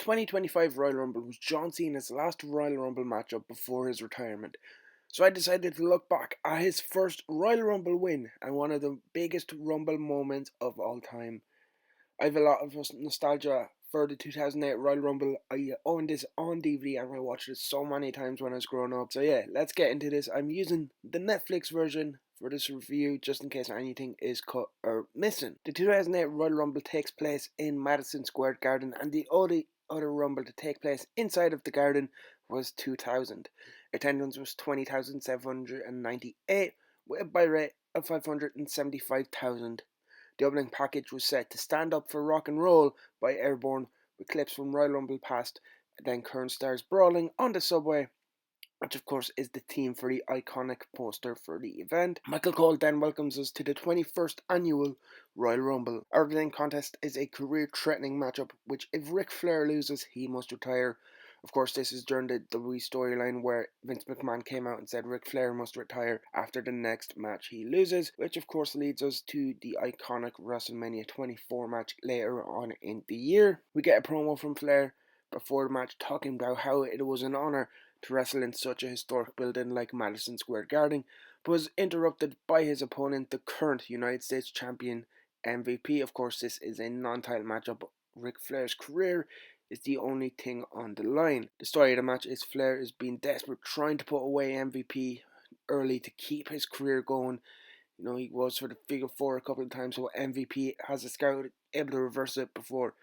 2025 Royal Rumble was John Cena's last Royal Rumble matchup before his retirement, so I decided to look back at his first Royal Rumble win and one of the biggest Rumble moments of all time. I have a lot of nostalgia for the 2008 Royal Rumble. I own this on DVD and I watched it so many times when I was growing up. So yeah, let's get into this. I'm using the Netflix version for this review just in case anything is cut or missing. The 2008 Royal Rumble takes place in Madison Square Garden, and the only other Rumble to take place inside of the garden was 2000. Attendance was 20,798 with a buy rate of 575,000. The opening package was set to Stand Up for Rock and Roll by Airborne, with clips from Royal Rumble past, then current stars brawling on the subway, which of course is the theme for the iconic poster for the event. Michael Cole then welcomes us to the 21st annual Royal Rumble. Our opening contest is a career-threatening matchup, which if Ric Flair loses, he must retire. Of course, this is during the WWE storyline where Vince McMahon came out and said Ric Flair must retire after the next match he loses, which of course leads us to the iconic WrestleMania 24 match later on in the year. We get a promo from Flair before the match talking about how it was an honour to wrestle in such a historic building like Madison Square Garden, but was interrupted by his opponent, the current United States Champion MVP. Of course, this is a non-title matchup, but Ric Flair's career is the only thing on the line. The story of the match is Flair is being desperate, trying to put away MVP early to keep his career going. You know, he was for the figure four a couple of times, so MVP has a scout able to reverse it before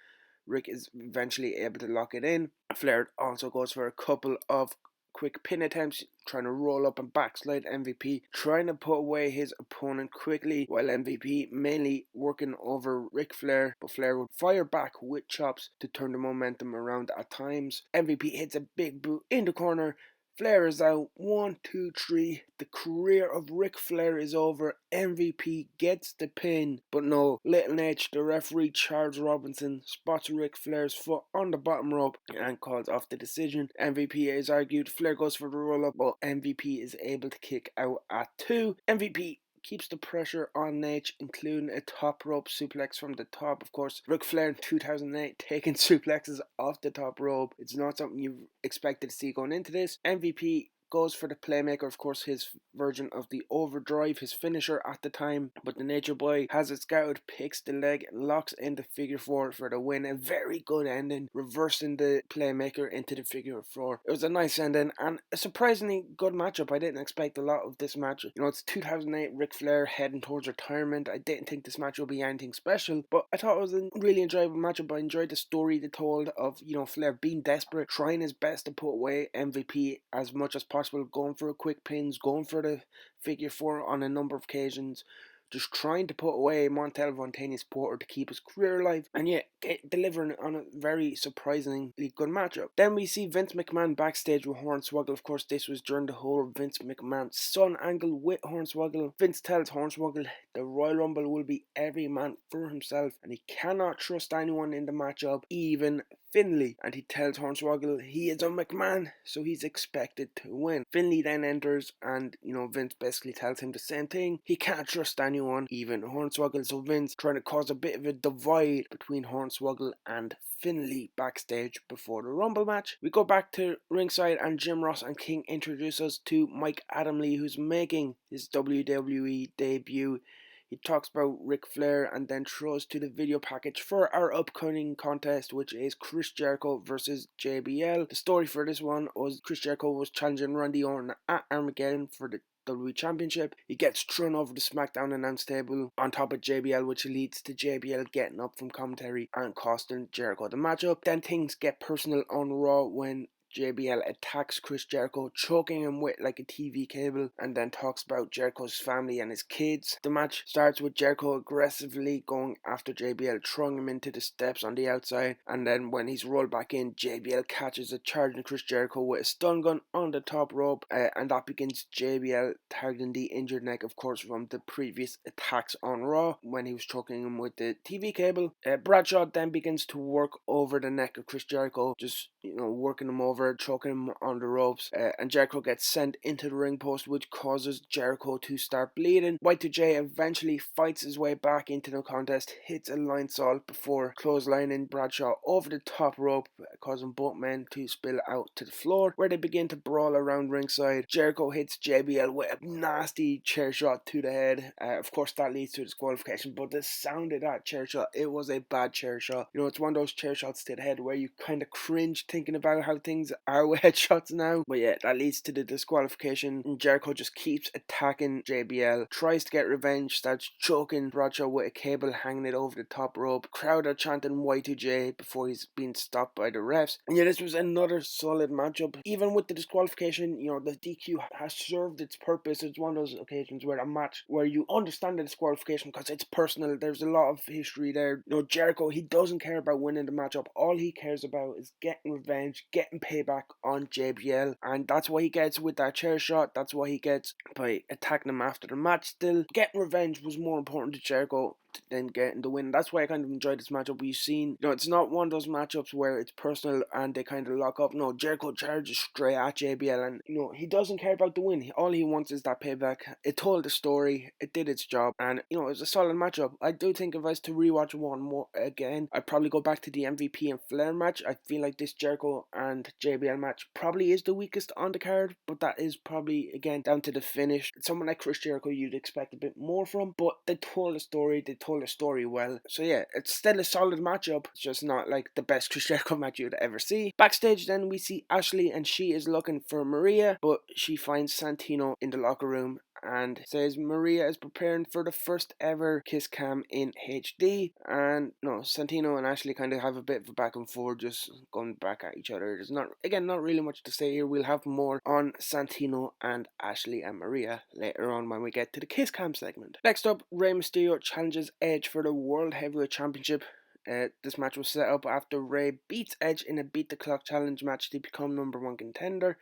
Rick is eventually able to lock it in. Flair also goes for a couple of quick pin attempts, trying to roll up and backslide MVP, trying to put away his opponent quickly, while MVP mainly working over Ric Flair, but Flair would fire back with chops to turn the momentum around at times. MVP hits a big boot in the corner. Flair is out. 1, 2, 3. The career of Ric Flair is over. MVP gets the pin. But no, Little H, the referee Charles Robinson, spots Ric Flair's foot on the bottom rope and calls off the decision. MVP is argued. Flair goes for the roll up, but MVP is able to kick out at 2. MVP keeps the pressure on Nate, including a top rope suplex from the top. Of course, Ric Flair in 2008 taking suplexes off the top rope. It's not something you expected to see going into this. MVP goes for the playmaker, of course, his version of the overdrive, his finisher at the time, but the Nature Boy has it scouted, picks the leg and locks in the figure four for the win. A very good ending, reversing the playmaker into the figure four. It was a nice ending and a surprisingly good matchup. I didn't expect a lot of this match. You know, it's 2008 Ric Flair heading towards retirement. I didn't think this match would be anything special, but I thought it was a really enjoyable matchup. I enjoyed the story they told of, you know, Flair being desperate, trying his best to put away MVP as much as possible, going for a quick pins, going for the figure four on a number of occasions, just trying to put away Montel Vontainius Porter to keep his career alive, and yet delivering on a very surprisingly good matchup. Then we see Vince McMahon backstage with Hornswoggle. Of course, this was during the whole Vince McMahon son angle with Hornswoggle. Vince tells Hornswoggle the Royal Rumble will be every man for himself, and he cannot trust anyone in the matchup, even Finlay, and he tells Hornswoggle he is a McMahon, so he's expected to win. Finlay then enters, and you know, Vince basically tells him the same thing. He can't trust anyone, even Hornswoggle. So Vince trying to cause a bit of a divide between Hornswoggle and Finlay backstage before the Rumble match. We go back to ringside, and Jim Ross and King introduce us to Mike Adamle, who's making his WWE debut. He talks about Ric Flair and then throws to the video package for our upcoming contest, which is Chris Jericho versus JBL. The story for this one was Chris Jericho was challenging Randy Orton at Armageddon for the WWE Championship. He gets thrown over the SmackDown announce table on top of JBL, which leads to JBL getting up from commentary and costing Jericho the matchup. Then things get personal on Raw when JBL attacks Chris Jericho, choking him with like a TV cable, and then talks about Jericho's family and his kids. The match starts with Jericho aggressively going after JBL, throwing him into the steps on the outside, and then when he's rolled back in, JBL catches a charging Chris Jericho with a stun gun on the top rope, and that begins JBL targeting the injured neck, of course, from the previous attacks on Raw when he was choking him with the TV cable. Bradshaw then begins to work over the neck of Chris Jericho, just, you know, working him over cover, choking him on the ropes, and Jericho gets sent into the ring post, which causes Jericho to start bleeding. Y2J eventually fights his way back into the contest, hits a Lionsault before clotheslining Bradshaw over the top rope, causing both men to spill out to the floor, where they begin to brawl around ringside. Jericho hits JBL with a nasty chair shot to the head. Of course, that leads to disqualification, but the sound of that chair shot, it was a bad chair shot. You know, it's one of those chair shots to the head where you kind of cringe thinking about how things are with headshots now. But yeah, that leads to the disqualification, and Jericho just keeps attacking JBL, tries to get revenge, starts choking Bradshaw with a cable, hanging it over the top rope. Crowd are chanting Y2J before he's being stopped by the refs. And yeah, this was another solid matchup. Even with the disqualification, you know, the DQ has served its purpose. It's one of those occasions where a match where you understand the disqualification because it's personal. There's a lot of history there. You know, Jericho, he doesn't care about winning the matchup. All he cares about is getting revenge, getting payback on JBL, and that's what he gets with that chair shot. That's what he gets by attacking him after the match. Still, getting revenge was more important to Jericho than getting the win. That's why I kind of enjoyed this matchup. We've seen, you know, it's not one of those matchups where it's personal and they kind of lock up. No, Jericho charges straight at JBL, and you know, he doesn't care about the win. All he wants is that payback. It told the story, it did its job, and you know, it was a solid matchup. I do think if I was to rewatch one more again, I'd probably go back to the MVP and Flair match. I feel like this Jericho and JBL match probably is the weakest on the card, but that is probably again down to the finish. Someone like Chris Jericho you'd expect a bit more from, but they told the story, they told the story well. So yeah, it's still a solid matchup. It's just not like the best Chris Jericho match you'd ever see. Backstage then we see Ashley, and she is looking for Maria, but she finds Santino in the locker room and says Maria is preparing for the first ever kiss cam in HD. And no, Santino and Ashley kind of have a bit of a back and forth, just going back at each other. There's not really much to say here. We'll have more on Santino and Ashley and Maria later on when we get to the kiss cam segment. Next up, Rey Mysterio challenges Edge for the World Heavyweight Championship. This match was set up after Rey beats Edge in a beat the clock challenge match to become #1 contender.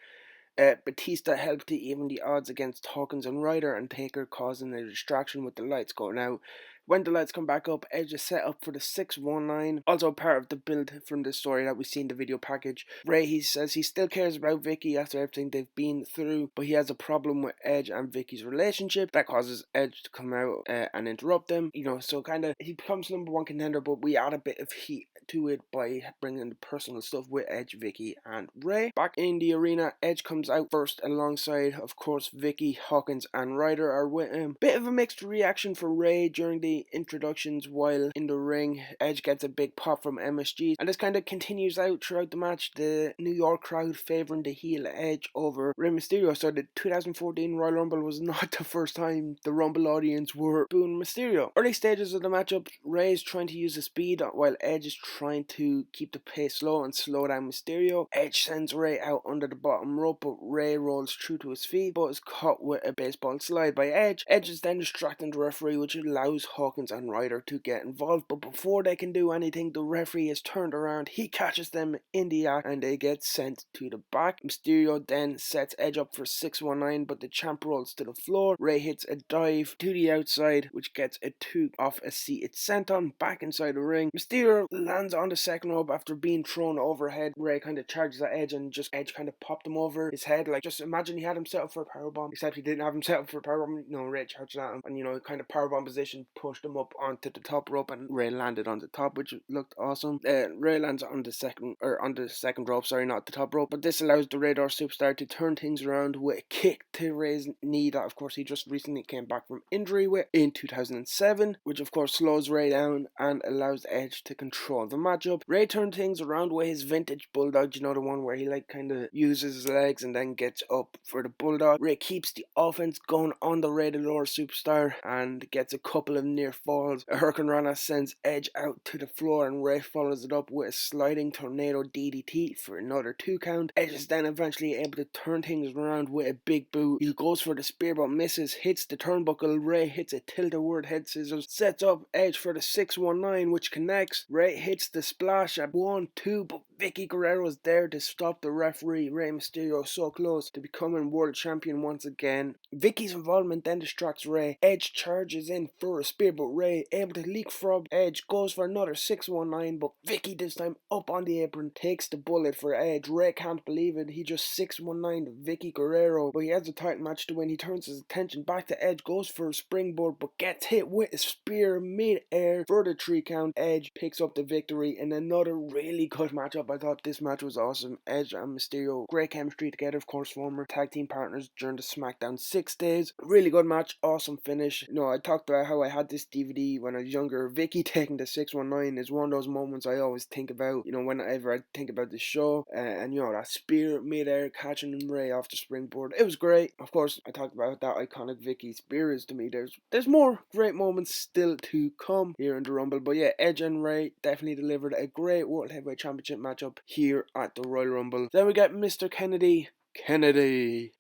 Batista helped to even the odds against Hawkins and Ryder and Taker, causing a distraction with the lights going out. When the lights come back up, Edge is set up for the 619, also part of the build from the story that we see in the video package. Rey, he says he still cares about Vicky after everything they've been through, but he has a problem with Edge and Vicky's relationship. That causes Edge to come out and interrupt them. You know, so kind of he becomes #1 contender, but we add a bit of heat to it by bringing the personal stuff with Edge, Vicky, and Rey. Back in the arena, Edge comes out first alongside, of course, Vicky, Hawkins, and Ryder are with him. Bit of a mixed reaction for Rey during the introductions, while in the ring, Edge gets a big pop from MSG, and this kind of continues out throughout the match. The New York crowd favouring the heel Edge over Rey Mysterio. So the 2014 Royal Rumble was not the first time the Rumble audience were booing Mysterio. Early stages of the matchup, Rey is trying to use the speed while Edge is trying to keep the pace low and slow down Mysterio. Edge sends Rey out under the bottom rope, but Rey rolls true to his feet, but is caught with a baseball slide by Edge. Edge is then distracting the referee, which allows Hawkins and Ryder to get involved, but before they can do anything, the referee is turned around. He catches them in the act and they get sent to the back. Mysterio then sets Edge up for 619, but the champ rolls to the floor. Rey hits a dive to the outside, which gets a 2 off a seated senton back inside the ring. Mysterio lands on the second rope after being thrown overhead. Rey kind of charges at Edge, and just Edge kind of popped him over his head. Like, just imagine he had him set up for a powerbomb, except he didn't have him set up for a powerbomb. You know, Rey charged at him, and you know, kind of powerbomb position, pushed him up onto the top rope, and Rey landed on the top, which looked awesome. Rey lands on the second rope, sorry, not the top rope, but this allows the Radar Superstar to turn things around with a kick to Rey's knee that, of course, he just recently came back from injury with in 2007, which of course slows Rey down and allows Edge to control the matchup. Rey turned things around with his vintage bulldog, you know, the one where he like kind of uses his legs and then gets up for the bulldog. Rey keeps the offense going on the Radar Superstar and gets a couple of near falls. A Hurricane Rana sends Edge out to the floor, and Rey follows it up with a sliding tornado DDT for another 2 count. Edge is then eventually able to turn things around with a big boot. He goes for the spear but misses, hits the turnbuckle. Rey hits a tilt-a-word head scissors, sets up Edge for the 619, which connects. Rey hits the splash at 1-2, but Vicky Guerrero is there to stop the referee. Rey Mysterio so close to becoming world champion once again. Vicky's involvement then distracts Rey. Edge charges in for a spear, but Rey, able to leapfrog Edge, goes for another 619, but Vicky this time up on the apron takes the bullet for Edge. Rey can't believe it. He just 619 Vicky Guerrero, but he has a title match to win. He turns his attention back to Edge, goes for a springboard, but gets hit with a spear mid-air for the 3 count. Edge picks up the victory in another really good matchup. I thought this match was awesome. Edge and Mysterio, great chemistry together, of course, former tag team partners during the SmackDown 6 days. Really good match, awesome finish. You know, I talked about how I had this DVD when I was younger. Vicky taking the 619 is one of those moments I always think about, you know, whenever I think about the show. And you know, that spear mid-air catching Rey off the springboard, it was great. Of course, I talked about that iconic Vicky spear is to me. There's more great moments still to come here in the Rumble, but yeah, Edge and Rey definitely delivered a great World Heavyweight Championship matchup here at the Royal Rumble. Then we get Mr. Kennedy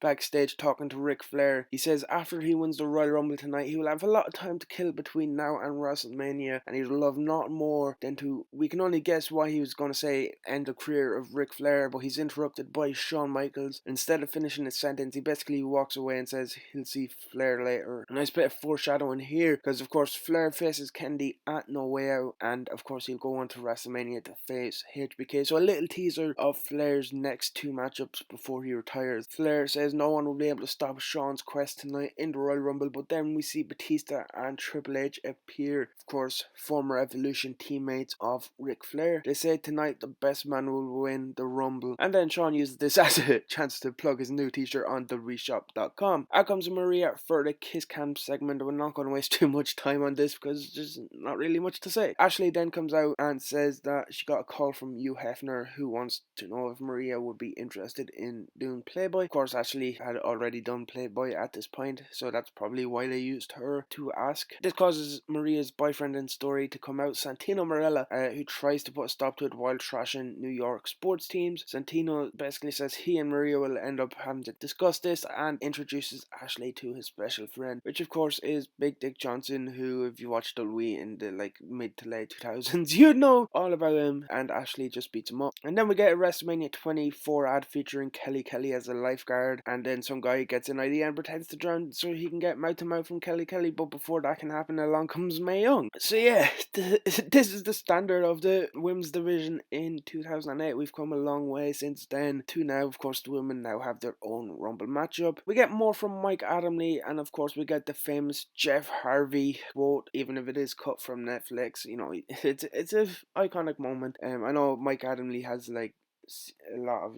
backstage talking to Ric Flair. He says after he wins the Royal Rumble tonight, he will have a lot of time to kill between now and WrestleMania, and he'd love not more than to, we can only guess why he was going to say end the career of Ric Flair, but he's interrupted by Shawn Michaels. Instead of finishing his sentence, he basically walks away and says he'll see Flair later. A nice bit of foreshadowing here, because of course Flair faces Kennedy at No Way Out, and of course he'll go on to WrestleMania to face HBK. So a little teaser of Flair's next 2 matchups before he retires. Flair says no one will be able to stop Shawn's quest tonight in the Royal Rumble, but then we see Batista and Triple H appear. Of course, former Evolution teammates of Ric Flair. They say tonight the best man will win the Rumble, and then Shawn uses this as a chance to plug his new t-shirt on TheReshop.com. Out comes Maria for the Kiss Cam segment. We're not going to waste too much time on this because there's not really much to say. Ashley then comes out and says that she got a call from Hugh Hefner, who wants to know if Maria would be interested in doing Playboy. Of course, Ashley had already done Playboy at this point, so that's probably why they used her to ask. This causes Maria's boyfriend in story to come out, Santino Marella, who tries to put a stop to it while trashing New York sports teams. Santino basically says he and Maria will end up having to discuss this and introduces Ashley to his special friend, which of course is Big Dick Johnson, who, if you watched WWE in the mid to late 2000s, you'd know all about him, and Ashley just beats him up. And then we get a WrestleMania 24 ad featuring Kelly as a lifeguard, and then some guy gets an idea and pretends to drown so he can get mouth to mouth from Kelly, but before that can happen, along comes Mae Young. So yeah, this is the standard of the women's division in 2008. We've come a long way since then to now. Of course, the women now have their own Rumble matchup. We get more from Mike Adamle, and of course we get the famous Jeff Harvey quote, even if it is cut from Netflix. You know, it's a iconic moment. I know Mike Adamle has a lot of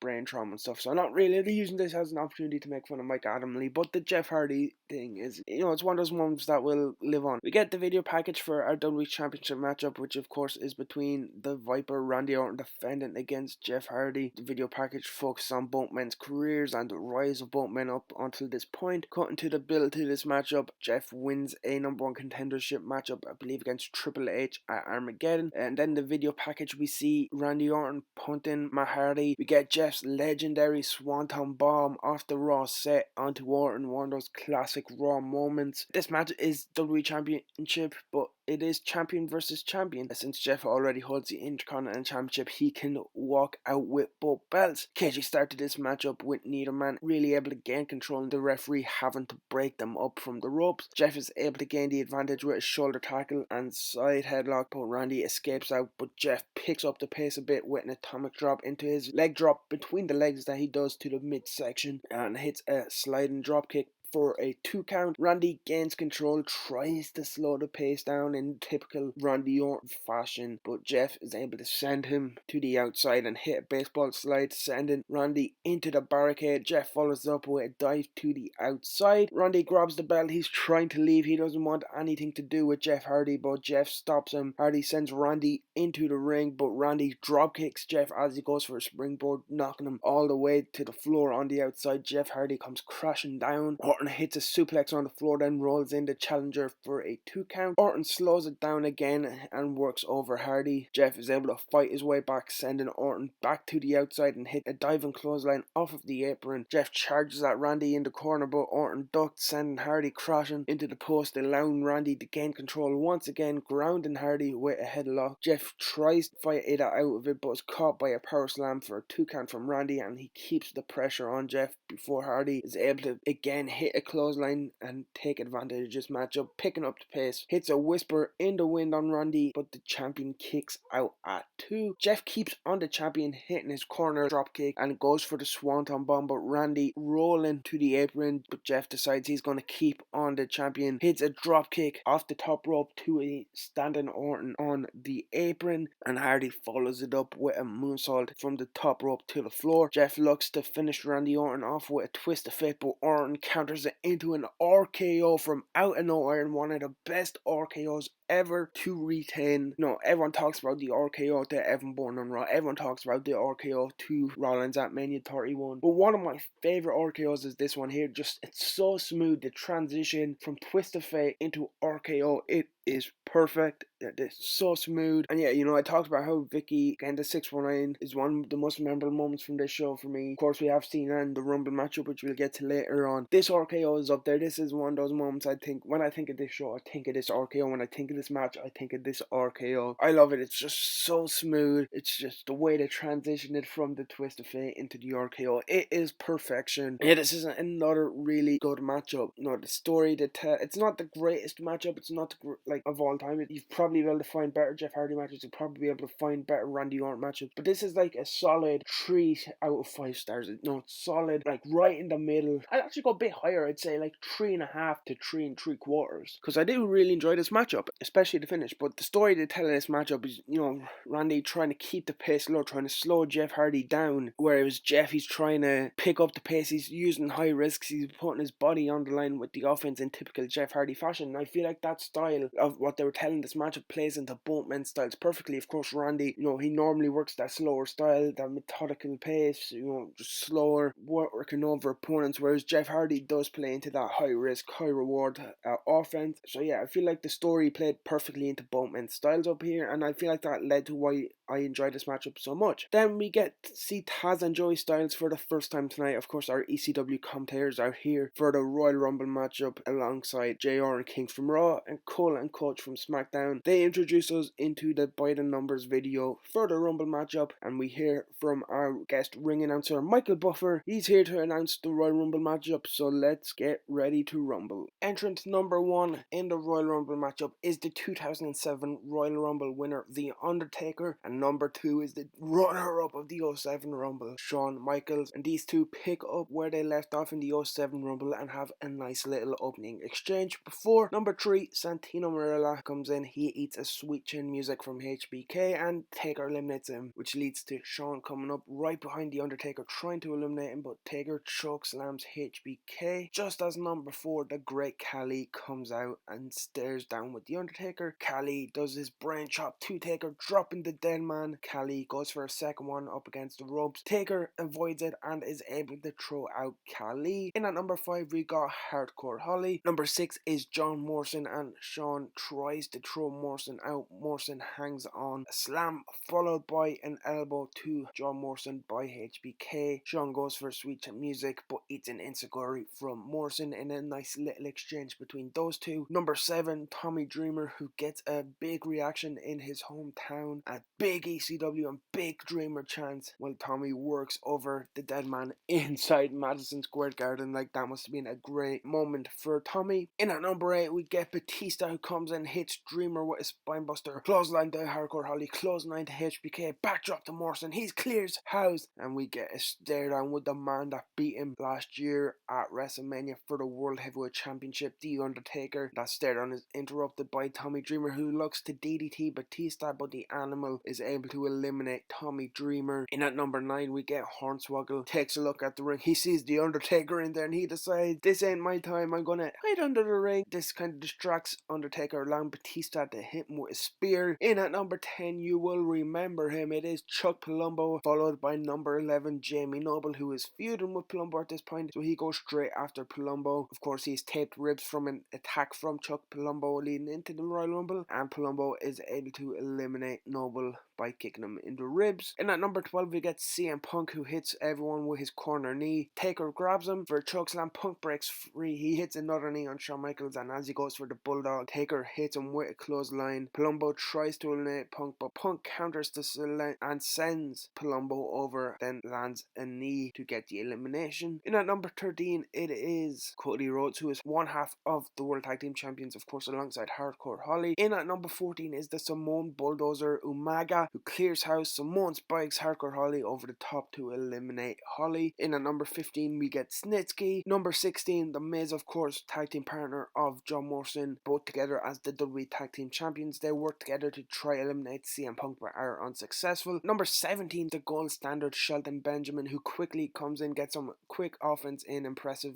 brain trauma and stuff, so I'm not really using this as an opportunity to make fun of Mike Adamle, but the Jeff Hardy thing is, you know, it's one of those moments that will live on. We get the video package for our WWE Championship matchup, which of course is between the Viper Randy Orton defending against Jeff Hardy. The video package focuses on both men's careers and the rise of both men up until this point. Cutting to the build to this matchup, Jeff wins a #1 contendership matchup, I believe against Triple H at Armageddon, and then the video package we see Randy Orton punting Matt Hardy. We get Jeff's legendary Swanton Bomb off the Raw set onto Orton, one of those classic Raw moments. This match is WWE Championship, but it is champion versus champion. Since Jeff already holds the Intercontinental Championship, he can walk out with both belts. KG started this matchup with neither man really able to gain control and the referee having to break them up from the ropes. Jeff is able to gain the advantage with a shoulder tackle and side headlock, but Randy escapes out, but Jeff picks up the pace a bit with an atomic drop into his leg drop between the legs that he does to the midsection and hits a sliding drop kick for a 2 count. Randy gains control, tries to slow the pace down in typical Randy Orton fashion, but Jeff is able to send him to the outside and hit a baseball slide, sending Randy into the barricade. Jeff follows up with a dive to the outside. Randy grabs the belt, he's trying to leave, he doesn't want anything to do with Jeff Hardy, but Jeff stops him. Hardy sends Randy into the ring, but Randy drop kicks Jeff as he goes for a springboard, knocking him all the way to the floor on the outside. Jeff Hardy comes crashing down. Orton Orton hits a suplex on the floor, then rolls in the challenger for a 2 count. Orton slows it down again and works over Hardy. Jeff is able to fight his way back, sending Orton back to the outside and hit a diving clothesline off of the apron. Jeff charges at Randy in the corner, but Orton ducked, sending Hardy crashing into the post, allowing Randy to gain control once again, grounding Hardy with a headlock. Jeff tries to fight Ada out of it, but is caught by a power slam for a 2 count from Randy, and he keeps the pressure on Jeff before Hardy is able to again hit a clothesline and take advantage of this matchup, picking up the pace. Hits a whisper in the wind on Randy, but the champion kicks out at 2. Jeff keeps on the champion, hitting his corner dropkick and goes for the swanton bomb, but Randy rolling to the apron, but Jeff decides he's going to keep on the champion. Hits a dropkick off the top rope to a standing Orton on the apron, and Hardy follows it up with a moonsault from the top rope to the floor. Jeff looks to finish Randy Orton off with a twist of fate, but Orton counters it into an RKO from out of nowhere, and one of the best RKOs ever to retain. No, everyone talks about the RKO to Evan Bourne on Raw. Everyone talks about the RKO to Rollins at Mania 31. But one of my favorite RKOs is this one here. Just, it's so smooth. The transition from Twist of Fate into RKO, it is perfect. It's so smooth. And yeah, you know, I talked about how Vicky getting the 619 is one of the most memorable moments from this show for me. Of course, we have Cena and the Rumble matchup, which we'll get to later on. This RKO is up there. This is one of those moments I think, when I think of this show, I think of this RKO. When I think of this match, I think of this RKO. I love it. It's just so smooth. It's just the way they transition it from the Twist of Fate into the RKO. It is perfection. Yeah, this is another really good matchup. You know, the story, it's not the greatest matchup. It's not like of all time. You've probably be able to find better Jeff Hardy matches. You'll probably be able to find better Randy Orton matches. But this is like a solid 3 out of 5 stars. No, it's solid, like right in the middle. I'd actually go a bit higher. I'd say like 3.5 to 3 3/4. Because I do really enjoy this matchup, especially the finish. But the story they tell in this matchup is, you know, Randy trying to keep the pace low, trying to slow Jeff Hardy down. Whereas Jeff, he's trying to pick up the pace. He's using high risks. He's putting his body on the line with the offense in typical Jeff Hardy fashion. And I feel like that style of what they were telling this matchup plays into both men's styles perfectly. Of course, Randy, you know, he normally works that slower style, that methodical pace, you know, just slower, working over opponents, whereas Jeff Hardy does play into that high risk, high reward offense. So yeah, I feel like the story played perfectly into both men's styles up here, and I feel like that led to why I enjoyed this matchup so much. Then we get to see Taz and Joey Styles for the first time tonight. Of course, our ECW commentators are here for the Royal Rumble matchup alongside JR and King from Raw and Cole and Coach from SmackDown. They introduce us into the By the Numbers video for the Rumble matchup, and we hear from our guest ring announcer Michael Buffer. He's here to announce the Royal Rumble matchup, so let's get ready to rumble. Entrant number 1 in the Royal Rumble matchup is the 2007 Royal Rumble winner, The Undertaker, and number 2 is the runner-up of the 07 Rumble, Shawn Michaels, and these two pick up where they left off in the 07 Rumble and have a nice little opening exchange before number 3, Santino Marella, comes in. He eats a sweet chin music from HBK and Taker eliminates him, which leads to Shawn coming up right behind the Undertaker trying to eliminate him, but Taker chokeslams HBK. Just as number 4, the Great Khali, comes out and stares down with the Undertaker. Khali does his brain chop to Taker, dropping the dead man. Khali goes for a second one up against the ropes. Taker avoids it and is able to throw out Khali. In at number 5, we got Hardcore Holly. Number 6 is John Morrison, and Shawn tries to throw Morrison out. Morrison hangs on. A slam followed by an elbow to John Morrison by HBK. Shawn goes for sweet chin music but eats an enziguri from Morrison in a nice little exchange between those two. Number 7, Tommy Dreamer, who gets a big reaction in his hometown, a big ECW and big Dreamer chants while Tommy works over the dead man inside Madison Square Garden. Like, that must have been a great moment for Tommy. In at number 8, we get Batista, who comes in, hits Dreamer with a spinebuster, clothesline to Hardcore Holly, clothesline to HBK, backdrop to Morrison, he clears house, and we get a stare down with the man that beat him last year at WrestleMania for the World Heavyweight Championship, The Undertaker. That stare down is interrupted by Tommy Dreamer, who looks to DDT Batista, but the animal is is able to eliminate Tommy Dreamer. In at number 9 we get Hornswoggle takes a look at the ring. He sees the Undertaker in there and he decides, this ain't my time, I'm gonna hide under the ring. This kind of distracts Undertaker, allowing Batista to hit him with a spear. In at number 10 you will remember him, it is Chuck Palumbo, followed by number 11 Jamie Noble, who is feuding with Palumbo at this point, so he goes straight after Palumbo. Of course he's taped ribs from an attack from Chuck Palumbo leading into the Royal Rumble, and Palumbo is able to eliminate Noble by kicking him in the ribs. And at number 12 we get CM Punk, who hits everyone with his corner knee. Taker grabs him for a chokeslam. Punk breaks free. He hits another knee on Shawn Michaels, and as he goes for the bulldog, Taker hits him with a clothesline. Palumbo tries to eliminate Punk, but Punk counters the and sends Palumbo over, then lands a knee to get the elimination. In at number 13 it is Cody Rhodes, who is one half of the World Tag Team Champions, of course, alongside Hardcore Holly. In at number 14 is the Samoan Bulldozer Umaga, who clears house. Samoan spikes Hardcore Holly over the top to eliminate Holly. In at number 15 we get Snitsky. Number 16, The Miz, of course, tag team partner of John Morrison, both together as the WWE Tag Team Champions. They work together to try eliminate CM Punk but are unsuccessful. Number 17, the gold standard Shelton Benjamin, who quickly comes in, gets some quick offense in, impressive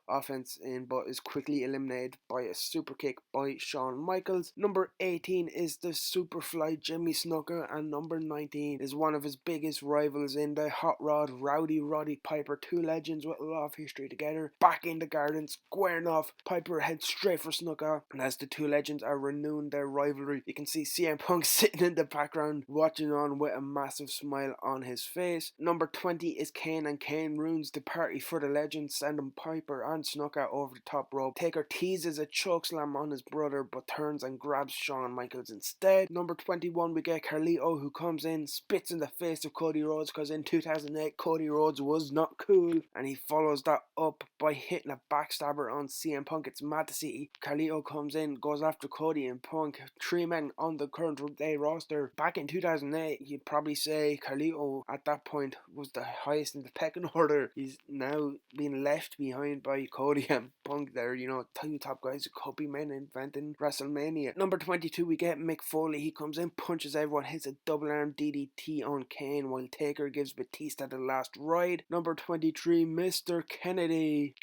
offense in, but is quickly eliminated by a super kick by Shawn Michaels. Number 18 is the Superfly Jimmy Snuka, and number 19 is one of his biggest rivals in the Hot Rod, Rowdy Roddy Piper. Two legends with a lot of history together, back in the garden, squaring off. Piper heads straight for Snuka, and as the two legends are renewing their rivalry, you can see CM Punk sitting in the background watching on with a massive smile on his face. Number 20 is Kane, and Kane ruins the party for the legends, sending Piper and Snuka over the top rope. Taker teases a chokeslam on his brother, but turns and grabs Shawn Michaels instead. Number 21 we get Carlito, who comes in, spits in the face of Cody Rhodes, because in 2008 Cody Rhodes was not cool, and he follows that up by hitting a backstabber on CM Punk. It's mad to see. Carlito comes in, goes after Cody and Punk, three men on the current day roster. Back in 2008 you'd probably say Carlito at that point was the highest in the pecking order. He's now being left behind by Cody and Punk there, you know, two top guys who could be men inventing WrestleMania. Number 22 we get Mick Foley. He comes in, punches everyone, hits a double arm DDT on Kane, while Taker gives Batista the last ride. Number 23, Mr. Kennedy.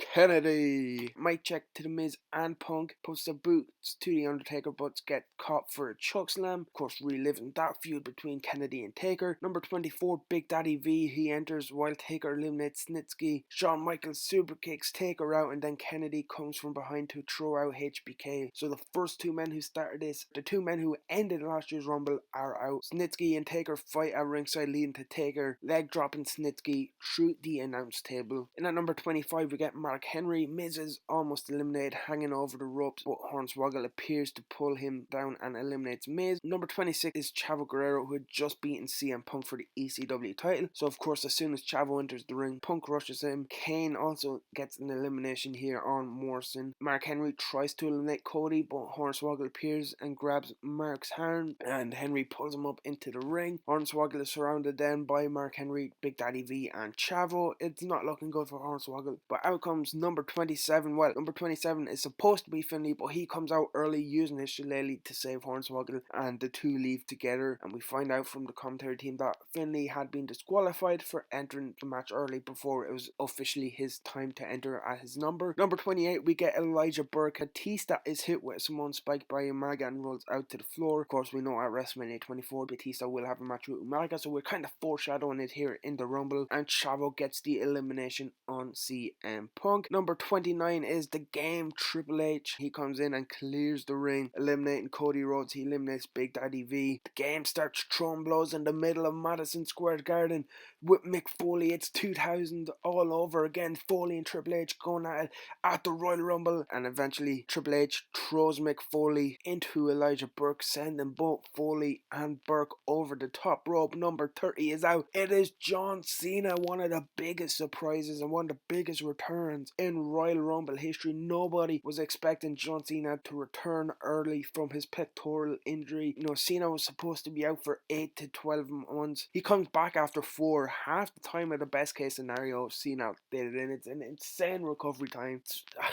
Mic check to The Miz and Punk, puts the boots to the Undertaker, but get caught for a chokeslam. Of course, reliving that feud between Kennedy and Taker. Number 24, Big Daddy V. He enters while Taker eliminates Snitsky. Shawn Michaels super kicks Taker out, and then Kennedy comes from behind to throw out HBK. So the first two men who started this, the two men who ended last year's Rumble, are out. Snitsky and Taker fight at ringside, leading to Taker leg dropping Snitsky through the announce table. And at number 25 we get Mark Henry. Miz is almost eliminated, hanging over the ropes, but Hornswoggle appears to pull him down and eliminates Miz. Number 26 is Chavo Guerrero, who had just beaten CM Punk for the ECW title. So of course, as soon as Chavo enters the ring, Punk rushes him. Kane also gets an elimination here on Morrison. Mark Henry tries to eliminate Cody, but Hornswoggle appears and grabs Mark's hand, and Henry pulls him up into the ring. Hornswoggle is surrounded then by Mark Henry, Big Daddy V and Chavo. It's not looking good for Hornswoggle, but out comes number 27. Well, number 27 is supposed to be Finlay, but he comes out early using his shillelagh to save Hornswoggle, and the two leave together, and we find out from the commentary team that Finlay had been disqualified for entering the match early before it was officially his time to enter at his number. Number 28 we get Elijah Burke. Batista is hit with a Samoan spike by Umaga and rolls out to the floor. Of course, we know at WrestleMania 24 Batista will have a match with Umaga, so we're kind of foreshadowing it here in the Rumble, and Chavo gets the elimination on CM Punk. Number 29 is the Game, Triple H. He comes in and clears the ring, eliminating Cody Rhodes. He eliminates Big Daddy V. The Game starts throwing blows in the middle of Madison Square Garden with Mick Foley. It's 2000 all over again. Foley and Triple H going at it at the Royal Rumble, and eventually Triple H throws Mick Foley into Elijah Burke, sending both Foley and Burke over the top rope. Number 30 is out. It is John Cena, one of the biggest surprises and one of the biggest returns in Royal Rumble history. Nobody was expecting John Cena to return early from his pectoral injury. You know, Cena was supposed to be out for 8 to 12 months. He comes back after 4, for half the time of the best case scenario Cena did it, and it's an insane recovery time.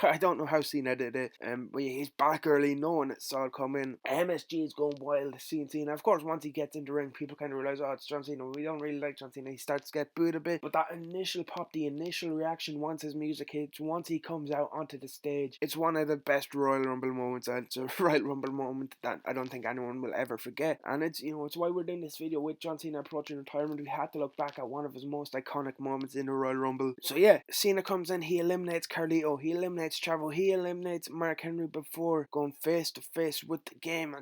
I don't know how Cena did it, but he's back early, knowing it saw it coming. MSG is going wild seeing Cena. Of course, once he gets in the ring, people kind of realize, oh, it's John Cena. We don't really like John Cena. He starts to get booed a bit, but that initial pop, the initial reaction once his music hits, once he comes out onto the stage, it's one of the best Royal Rumble moments. It's a Royal Rumble moment that I don't think anyone will ever forget, and it's it's why we're doing this video with John Cena approaching retirement. We had to look back at one of his most iconic moments in the Royal Rumble. So yeah, Cena comes in, he eliminates Carlito, he eliminates Chavo, he eliminates Mark Henry before going face to face with the Game,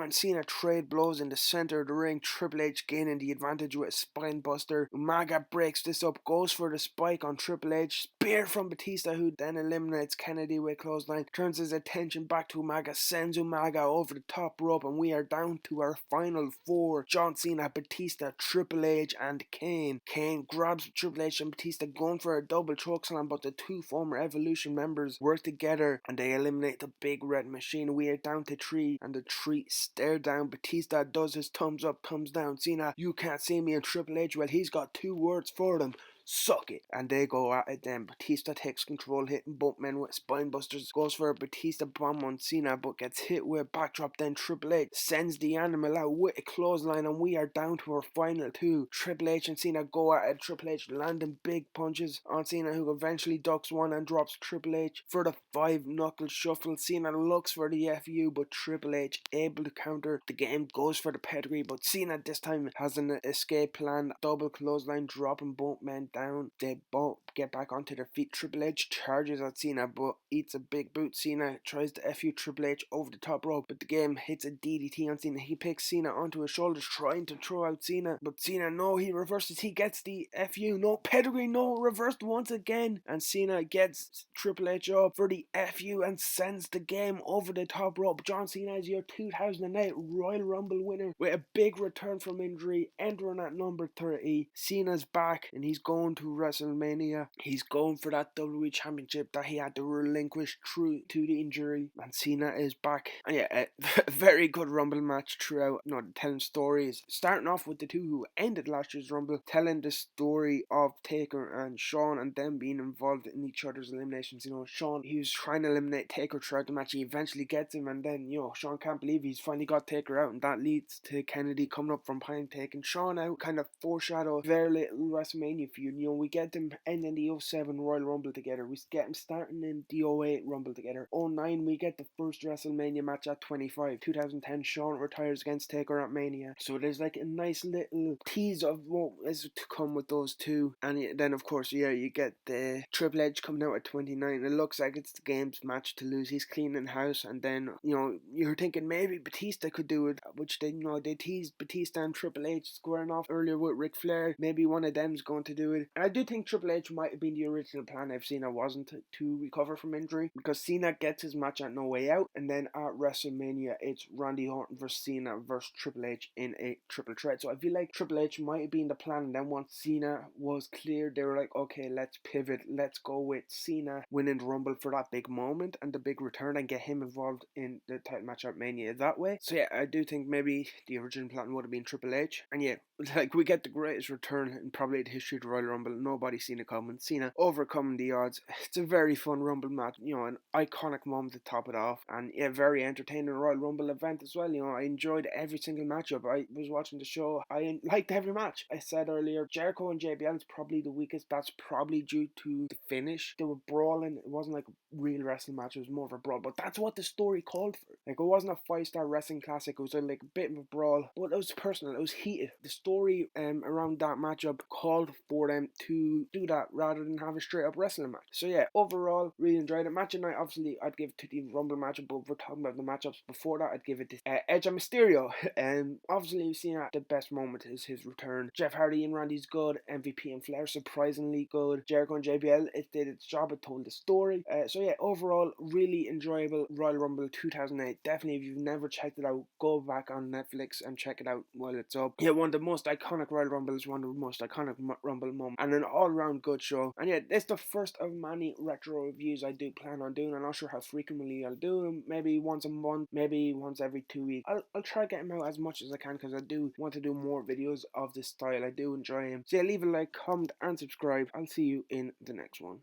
and Cena trade blows in the center of the ring. Triple H gaining the advantage with a spine buster. Umaga breaks this up, goes for the spike on Triple H, spear from Batista, who then eliminates Kennedy with clothesline, turns his attention back to Umaga, sends Umaga over the top rope, and we are down to our final four: John Cena, Batista, Triple H, and Kane. Kane grabs Triple H and Batista, going for a double chokeslam, but the two former Evolution members work together and they eliminate the Big Red Machine. We are down to three, and the three stare down. Batista does his thumbs up, thumbs down. Cena, you can't see me. And Triple H, well, he's got two words for them: suck it. And they go at it then. Batista takes control, hitting both men with spine busters, goes for a Batista bomb on Cena, but gets hit with a backdrop. Then Triple H sends the animal out with a clothesline, and we are down to our final two. Triple H and Cena go at it. Triple H landing big punches on Cena, who eventually ducks one and drops Triple H for the 5-knuckle shuffle. Cena looks for the FU, but Triple H able to counter. The Game goes for the pedigree, but Cena this time has an escape plan. Double clothesline, dropping both men down. They both get back onto their feet. Triple H charges at Cena, but eats a big boot. Cena tries to FU Triple H over the top rope, but the Game hits a DDT on Cena. He picks Cena onto his shoulders, trying to throw out Cena, but Cena, no, he reverses. He gets the FU, no, pedigree, no, reversed once again, and Cena gets Triple H up for the FU and sends the Game over the top rope. John Cena is your 2008 Royal Rumble winner with a big return from injury, entering at number 30. Cena's back, and he's going to WrestleMania. He's going for that WWE Championship that he had to relinquish through to the injury, and Cena is back. And yeah, a very good Rumble match throughout. Telling stories, starting off with the two who ended last year's Rumble, telling the story of Taker and Shawn and them being involved in each other's eliminations. Shawn, he was trying to eliminate Taker throughout the match. He eventually gets him, and then Shawn can't believe he's finally got Taker out, and that leads to Kennedy coming up from behind, taking Shawn out. Kind of foreshadow very little WrestleMania feud. We get them ending the 07 Royal Rumble together. We get them starting in the 08 Rumble together. 09 we get the first WrestleMania match at 25. 2010 Shawn retires against Taker at Mania. So there's like a nice little tease of what is to come with those two. And then of course you get the Triple H coming out at 29. It looks like it's the Game's match to lose. He's cleaning house, and then you're thinking maybe Batista could do it, which they teased Batista and Triple H squaring off earlier with Ric Flair. Maybe one of them's going to do it. And I do think Triple H might have been the original plan if Cena wasn't to recover from injury, because Cena gets his match at No Way Out, and then at WrestleMania it's Randy Orton versus Cena versus Triple H in a triple threat. So I feel like Triple H might have been the plan, and then once Cena was cleared, they were like, okay, let's pivot, let's go with Cena winning the Rumble for that big moment and the big return, and get him involved in the title match at Mania that way. So yeah, I do think maybe the original plan would have been Triple H. And yeah, like, we get the greatest return in probably the history of the Royal Rumble. Nobody's seen it coming. Cena overcoming the odds. It's a very fun Rumble match, an iconic moment to top it off, and yeah, very entertaining Royal Rumble event as well. I enjoyed every single matchup. I was watching the show, I liked every match. I said earlier, Jericho and JBL is probably the weakest. That's probably due to the finish. They were brawling. It wasn't like a real wrestling match. It was more of a brawl, but that's what the story called for. Like, it wasn't a 5-star wrestling classic. It was like a bit of a brawl, but it was personal. It was heated. The story around that matchup called for them to do that rather than have a straight up wrestling match. So yeah, overall, really enjoyed it. Match of night, obviously, I'd give to the Rumble matchup, but if we're talking about the matchups before that, I'd give it to Edge and Mysterio. Obviously, you've seen the best moment is his return. Jeff Hardy and Randy's good. MVP and Flair surprisingly good. Jericho and JBL, it did its job. It told the story. So yeah, overall, really enjoyable Royal Rumble 2008. Definitely, if you've never checked it out, go back on Netflix and check it out while it's up. Yeah, one of the most iconic Royal Rumbles, one of the most iconic Rumble moments, and an all-round good show. And yeah, this is the first of many retro reviews I do plan on doing. I'm not sure how frequently I'll do them. Maybe once a month, maybe once every 2 weeks. I'll try getting them out as much as I can because I do want to do more videos of this style. I do enjoy them. So yeah, leave a like, comment, and subscribe. I'll see you in the next one.